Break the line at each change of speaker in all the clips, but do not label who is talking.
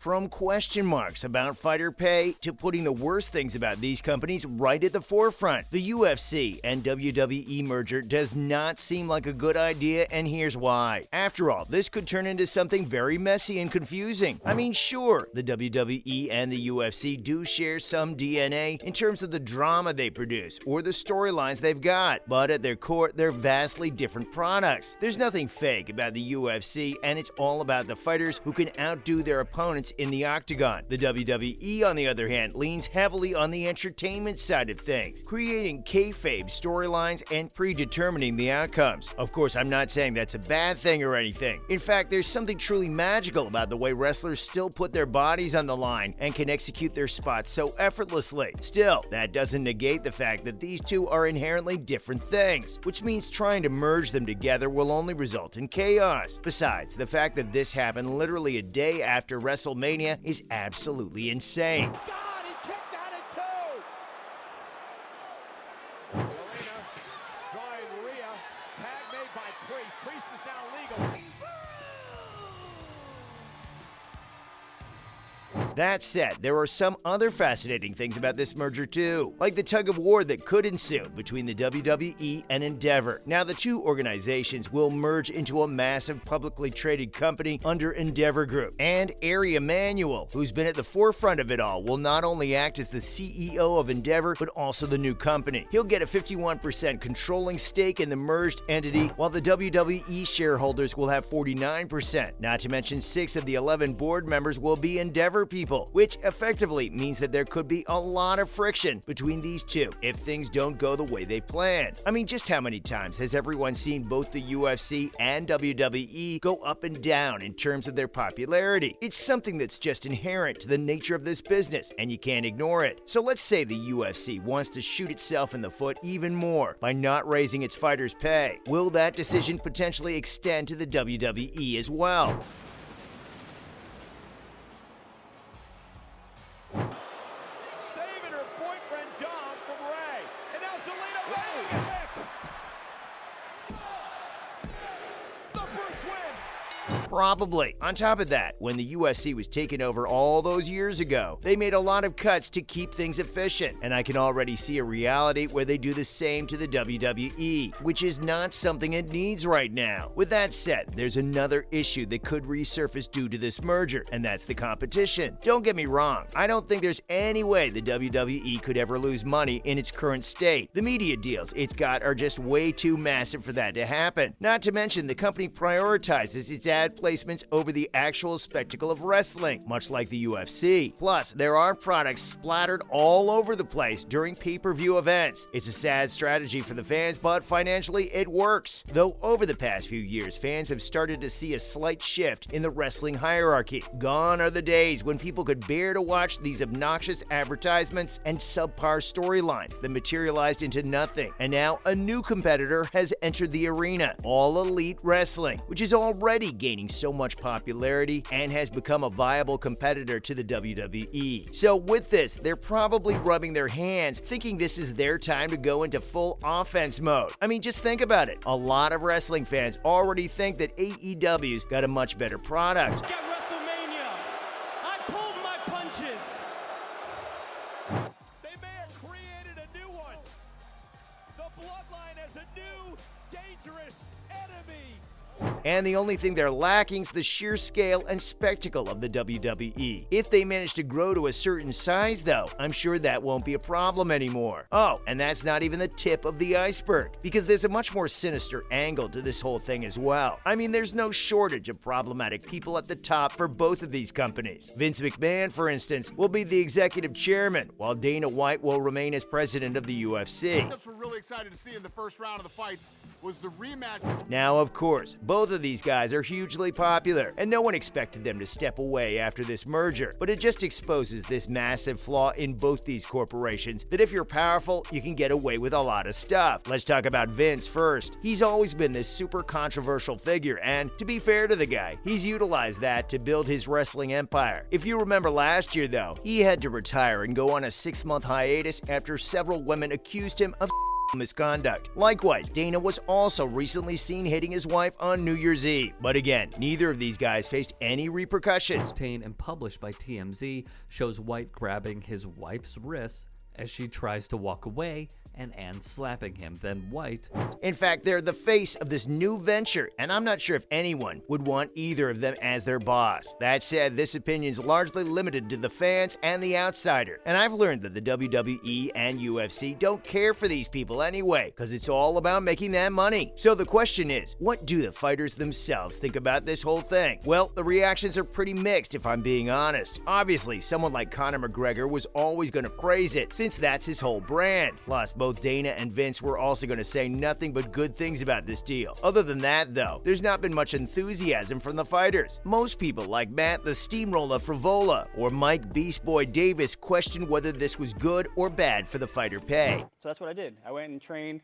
From question marks about fighter pay to putting the worst things about these companies right at the forefront, the UFC and WWE merger does not seem like a good idea, and here's why. After all, this could turn into something very messy and confusing. I mean, sure, the WWE and the UFC do share some DNA in terms of the drama they produce or the storylines they've got, but at their core, they're vastly different products. There's nothing fake about the UFC, and it's all about the fighters who can outdo their opponents in the octagon. The WWE, on the other hand, leans heavily on the entertainment side of things, creating kayfabe storylines and predetermining the outcomes. Of course, I'm not saying that's a bad thing or anything. In fact, there's something truly magical about the way wrestlers still put their bodies on the line and can execute their spots so effortlessly. Still, that doesn't negate the fact that these two are inherently different things, which means trying to merge them together will only result in chaos. Besides, the fact that this happened literally a day after WrestleMania is absolutely insane.
God, he kicked out at two! Elena drawing Rhea. Tag made by Priest. Priest is now legal.
That said, there are some other fascinating things about this merger too, like the tug of war that could ensue between the WWE and Endeavor. Now, the two organizations will merge into a massive publicly traded company under Endeavor Group, and Ari Emanuel, who's been at the forefront of it all, will not only act as the CEO of Endeavor, but also the new company. He'll get a 51% controlling stake in the merged entity, while the WWE shareholders will have 49%. Not to mention 6 of the 11 board members will be Endeavor people, which effectively means that there could be a lot of friction between these two if things don't go the way they planned. I mean, just how many times has everyone seen both the UFC and WWE go up and down in terms of their popularity? It's something that's just inherent to the nature of this business, and you can't ignore it. So let's say the UFC wants to shoot itself in the foot even more by not raising its fighters' pay. Will that decision potentially extend to the WWE as well?
Saving her boyfriend Dom from Ray. And now Zelina waving a kick. The Brutes win.
Probably. On top of that, when the UFC was taken over all those years ago, they made a lot of cuts to keep things efficient, and I can already see a reality where they do the same to the WWE, which is not something it needs right now. With that said, there's another issue that could resurface due to this merger, and that's the competition. Don't get me wrong, I don't think there's any way the WWE could ever lose money in its current state. The media deals it's got are just way too massive for that to happen. Not to mention, the company prioritizes its ad placements over the actual spectacle of wrestling, much like the UFC. Plus, there are products splattered all over the place during pay-per-view events. It's a sad strategy for the fans, but financially it works. Though over the past few years, fans have started to see a slight shift in the wrestling hierarchy. Gone are the days when people could bear to watch these obnoxious advertisements and subpar storylines that materialized into nothing. And now a new competitor has entered the arena, All Elite Wrestling, which is already gaining so much popularity and has become a viable competitor to the WWE. So with this, they're probably rubbing their hands, thinking this is their time to go into full offense mode. I mean, just think about it. A lot of wrestling fans already think that AEW's got a much better product.
At WrestleMania, I pulled my punches.
They may have created a new one. The Bloodline has a new, dangerous enemy.
And the only thing they're lacking is the sheer scale and spectacle of the WWE. If they manage to grow to a certain size, though, I'm sure that won't be a problem anymore. Oh, and that's not even the tip of the iceberg, because there's a much more sinister angle to this whole thing as well. I mean, there's no shortage of problematic people at the top for both of these companies. Vince McMahon, for instance, will be the executive chairman, while Dana White will remain as president of the UFC.
What we're really excited to see in the first round of the fights was the rematch.
Now, of course, both of these guys are hugely popular, and no one expected them to step away after this merger, but it just exposes this massive flaw in both these corporations, that if you're powerful, you can get away with a lot of stuff. Let's talk about Vince first. He's always been this super controversial figure, and to be fair to the guy, he's utilized that to build his wrestling empire. If you remember last year, though, he had to retire and go on a 6-month hiatus after several women accused him of misconduct. Likewise, Dana was also recently seen hitting his wife on New Year's Eve. But again, neither of these guys faced any repercussions.
Obtained and published by TMZ shows White grabbing his wife's wrist as she tries to walk away and Ann slapping him. Then White.
In fact, they're the face of this new venture, and I'm not sure if anyone would want either of them as their boss. That said, this opinion's largely limited to the fans and the outsider, and I've learned that the WWE and UFC don't care for these people anyway, because it's all about making that money. So the question is, what do the fighters themselves think about this whole thing? Well, the reactions are pretty mixed if I'm being honest. Obviously, someone like Conor McGregor was always going to praise it, since that's his whole brand. Plus, both Dana and Vince were also going to say nothing but good things about this deal. Other than that, though, there's not been much enthusiasm from the fighters. Most people, like Matt the Steamroller Frivola or Mike Beast Boy Davis, questioned whether this was good or bad for the fighter pay.
So that's what I did. I went and trained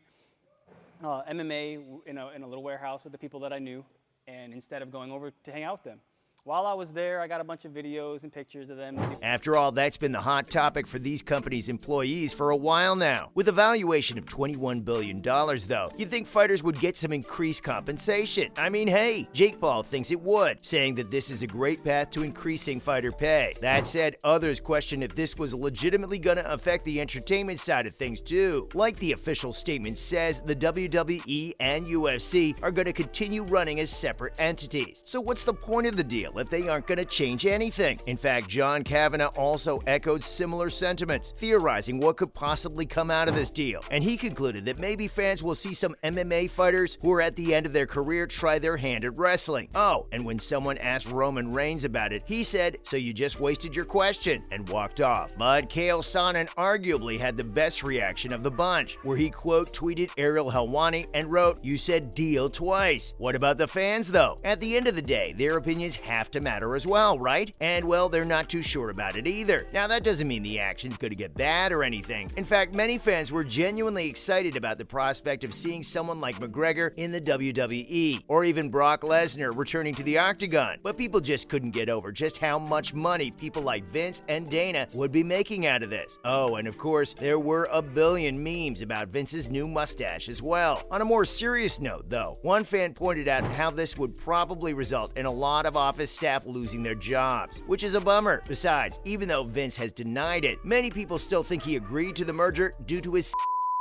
MMA in a little warehouse with the people that I knew, and instead of going over to hang out with them. While I was there, I got a bunch of videos and pictures of them.
After all, that's been the hot topic for these companies' employees for a while now. With a valuation of $21 billion, though, you'd think fighters would get some increased compensation. I mean, hey, Jake Paul thinks it would, saying that this is a great path to increasing fighter pay. That said, others question if this was legitimately going to affect the entertainment side of things too. Like the official statement says, the WWE and UFC are going to continue running as separate entities. So what's the point of the deal if they aren't going to change anything? In fact, John Kavanagh also echoed similar sentiments, theorizing what could possibly come out of this deal. And he concluded that maybe fans will see some MMA fighters who are at the end of their career try their hand at wrestling. Oh, and when someone asked Roman Reigns about it, he said, "So you just wasted your question," and walked off. But Chael Sonnen arguably had the best reaction of the bunch, where he quote tweeted Ariel Helwani and wrote, "You said deal twice." What about the fans though? At the end of the day, their opinions have to matter as well, right? And well, they're not too sure about it either. Now, that doesn't mean the action's going to get bad or anything. In fact, many fans were genuinely excited about the prospect of seeing someone like McGregor in the WWE, or even Brock Lesnar returning to the octagon. But people just couldn't get over just how much money people like Vince and Dana would be making out of this. Oh, and of course, there were a billion memes about Vince's new mustache as well. On a more serious note, though, one fan pointed out how this would probably result in a lot of office staff losing their jobs, which is a bummer. Besides, even though Vince has denied it, many people still think he agreed to the merger due to his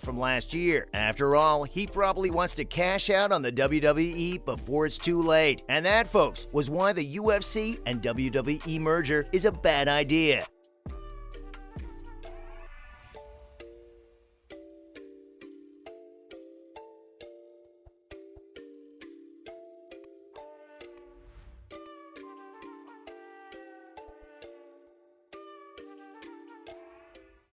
from last year. After all, he probably wants to cash out on the WWE before it's too late. And that, folks, was why the UFC and WWE merger is a bad idea.